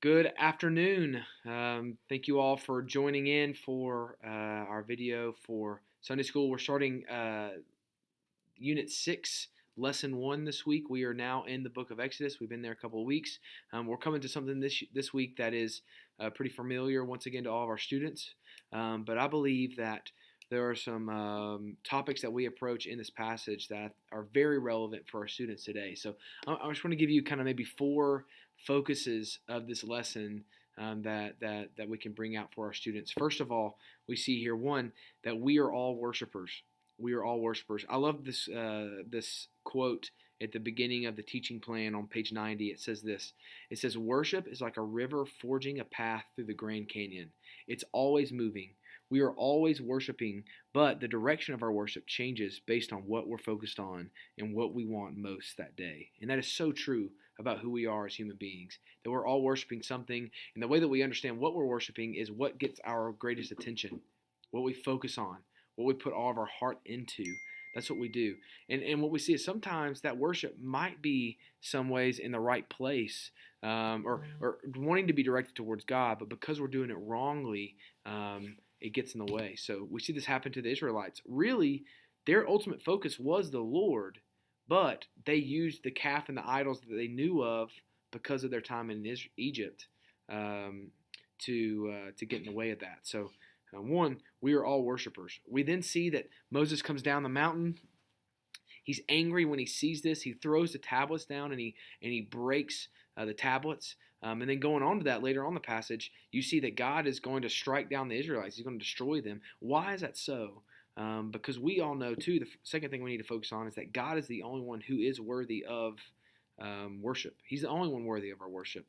Good afternoon. Thank you all for joining in for our video for Sunday school. We're starting Unit 6, Lesson 1 this week. We are now in the book of Exodus. We've been there a couple of weeks. We're coming to something this week that is pretty familiar once again to all of our students. But I believe that there are some topics that we approach in this passage that are very relevant for our students today. So I just want to give you kind of maybe four focuses of this lesson that we can bring out for our students. First of all, we see here one that we are all worshipers. We are all worshipers. I love this quote at the beginning of the teaching plan on page 90. It says this. It says, "Worship is like a river forging a path through the Grand Canyon. It's always moving. We are always worshiping, but the direction of our worship changes based on what we're focused on and what we want most that day." And that is so true about who we are as human beings, that we're all worshiping something, and the way that we understand what we're worshiping is what gets our greatest attention, what we focus on, what we put all of our heart into. That's what we do. And what we see is sometimes that worship might be some ways in the right place, or wanting to be directed towards God, but because we're doing it wrongly, it gets in the way. So we see this happen to the Israelites. Really, their ultimate focus was the Lord, but they used the calf and the idols that they knew of because of their time in Egypt to get in the way of that. So one, we are all worshipers. We then see that Moses comes down the mountain. He's angry when he sees this. He throws the tablets down and he breaks the tablets. And then going on to that later on the passage, you see that God is going to strike down the Israelites. He's going to destroy them. Why is that so? Because we all know, too, the second thing we need to focus on is that God is the only one who is worthy of worship. He's the only one worthy of our worship.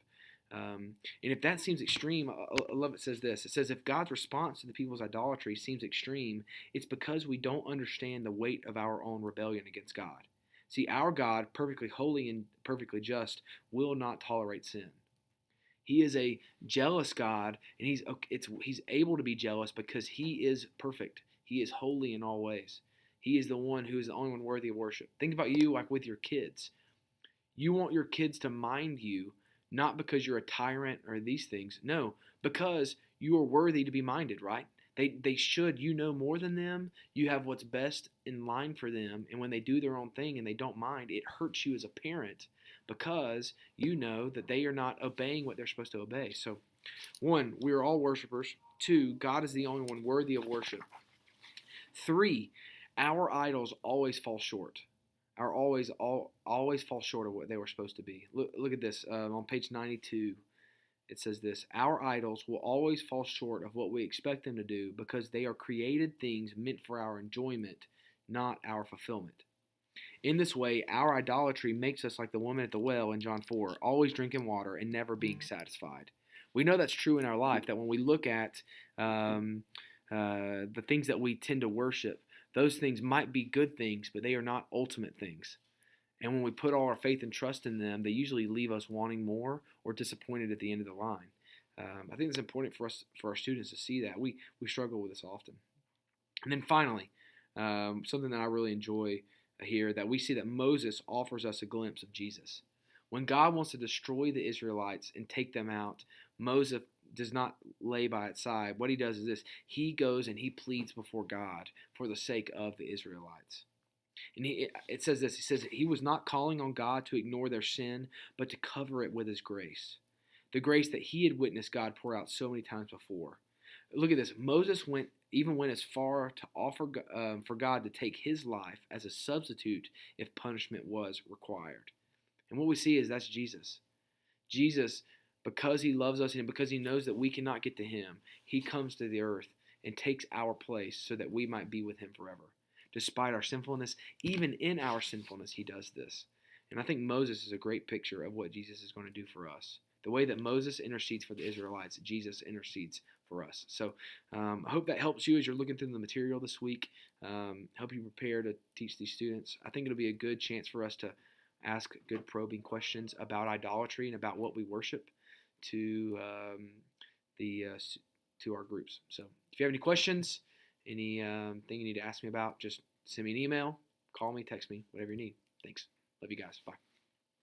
And if that seems extreme, I love it says this. It says, if God's response to the people's idolatry seems extreme, it's because we don't understand the weight of our own rebellion against God. See, our God, perfectly holy and perfectly just, will not tolerate sin. He is a jealous God, and he's able to be jealous because he is perfect. He is holy in all ways. He is the one who is the only one worthy of worship. Think about you like with your kids. You want your kids to mind you, not because you're a tyrant or these things. No, because you are worthy to be minded, right? They should. You know more than them. You have what's best in line for them. And when they do their own thing and they don't mind, it hurts you as a parent because you know that they are not obeying what they're supposed to obey. So, one, we are all worshipers. Two, God is the only one worthy of worship. Three, our idols always fall short. Always fall short of what they were supposed to be. Look at this on page 92. It says this: our idols will always fall short of what we expect them to do because they are created things meant for our enjoyment, not our fulfillment. In this way, our idolatry makes us like the woman at the well in John 4, always drinking water and never being satisfied. We know that's true in our life, that when we look at the things that we tend to worship, those things might be good things, but they are not ultimate things. And when we put all our faith and trust in them, they usually leave us wanting more or disappointed at the end of the line. I think it's important for our students to see that. We struggle with this often. And then finally, something that I really enjoy here, that we see that Moses offers us a glimpse of Jesus. When God wants to destroy the Israelites and take them out, Moses does not lay by its side. What he does is this: he goes and he pleads before God for the sake of the Israelites. And it says this: he says he was not calling on God to ignore their sin, but to cover it with his grace. The grace that he had witnessed God pour out so many times before. Look at this. Moses went as far to offer for God to take his life as a substitute if punishment was required. And what we see is that's Jesus. Jesus, because he loves us and because he knows that we cannot get to him, he comes to the earth and takes our place so that we might be with him forever. Despite our sinfulness, even in our sinfulness, he does this. And I think Moses is a great picture of what Jesus is going to do for us. The way that Moses intercedes for the Israelites, Jesus intercedes for us. So I hope that helps you as you're looking through the material this week. Help you prepare to teach these students. I think it'll be a good chance for us to ask good probing questions about idolatry and about what we worship to our groups. So if you have any questions, anything you need to ask me about, just send me an email, call me, text me, whatever you need. Thanks. Love you guys. Bye.